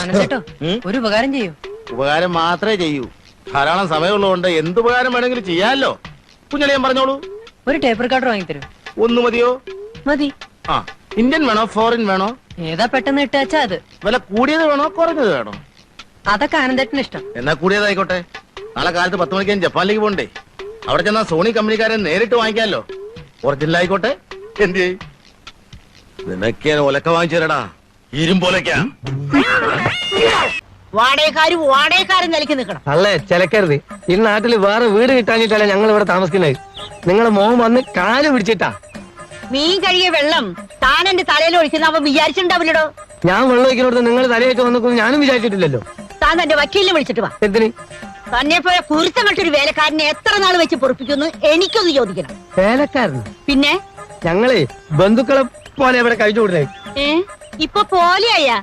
ആനന്ദേട്ടോ ഒരു ഉപകാരം ചെയ്യൂ. ഉപകാരം മാത്രമേ ചെയ്യൂ. ധാരാളം സമയമുള്ളതുകൊണ്ട് എന്ത് ഉപകാരം വേണമെങ്കിലും ചെയ്യാമല്ലോ. കുഞ്ഞളിയാൻ പറഞ്ഞോളൂ. ഒരു ടേപ്പ് റെക്കോർഡർ വാങ്ങിത്തരൂ. ഒന്ന് മതിയോ? മതി. ആ, ഇന്ത്യൻ വേണോ ഫോറിൻ വേണോ? ഏതാ പെട്ടെന്ന് ഇട്ടാച്ചാ അത്. വില കൂടിയത് വേണോ കുറഞ്ഞത് വേണോ? അതൊക്കെ ആനന്ദേട്ടന് ഇഷ്ടം. എന്നാ കൂടിയതായിക്കോട്ടെ. നാളെ കാലത്ത് 10 മണിക്ക് ഞാൻ ജപ്പാനിലേക്ക് പോകണ്ടേ? അവിടെ ചെന്നാ സോണി കമ്പനിക്കാരെ നേരിട്ട് വാങ്ങിക്കാമല്ലോ. ഒറിജിനൽ ആയിക്കോട്ടെ. എന്ത് ചെയ്യും? നിനക്ക് ഞാൻ ഒലക്ക വാങ്ങിച്ചു തരടാ, ഇരുമ്പോലക്കാ. വാടകക്കാരും നിലയ്ക്ക് നിൽക്കണം. അല്ലേ ചിലക്കരുത്. ഈ നാട്ടില് വേറെ വീട് കിട്ടാഞ്ഞിട്ടല്ല ഞങ്ങൾ ഇവിടെ താമസിക്കുന്നത്. നിങ്ങളെ മോൻ വന്ന് കാല് പിടിച്ചിട്ടാ. മീൻ കഴുകിയ വെള്ളം താൻ എന്റെ തലയിൽ ഒഴിക്കുന്ന അവൻ വിചാരിച്ചിട്ടുണ്ടാവില്ലടോ. ഞാൻ വെള്ളം ഒഴിക്കുന്നിടത്ത് നിങ്ങൾ തലയിട്ട് വന്നു ഞാനും വിചാരിച്ചിട്ടില്ലല്ലോ. താൻ തന്റെ വക്കീലിനെ വിളിച്ചിട്ട് വാ. എന്തിന്? തന്നെ പോലെ കുരുത്തം കെട്ടൊരു വേലക്കാരനെ എത്ര നാൾ വെച്ച് പൊറപ്പിക്കുന്നു എനിക്കൊന്ന് ചോദിക്കണം. വേലക്കാരന്? പിന്നെ ഞങ്ങളെ ബന്ധുക്കളെ പോലെ ഇവിടെ കഴിച്ചു കൊടുത്തേ. ഇപ്പൊ പോലെയാ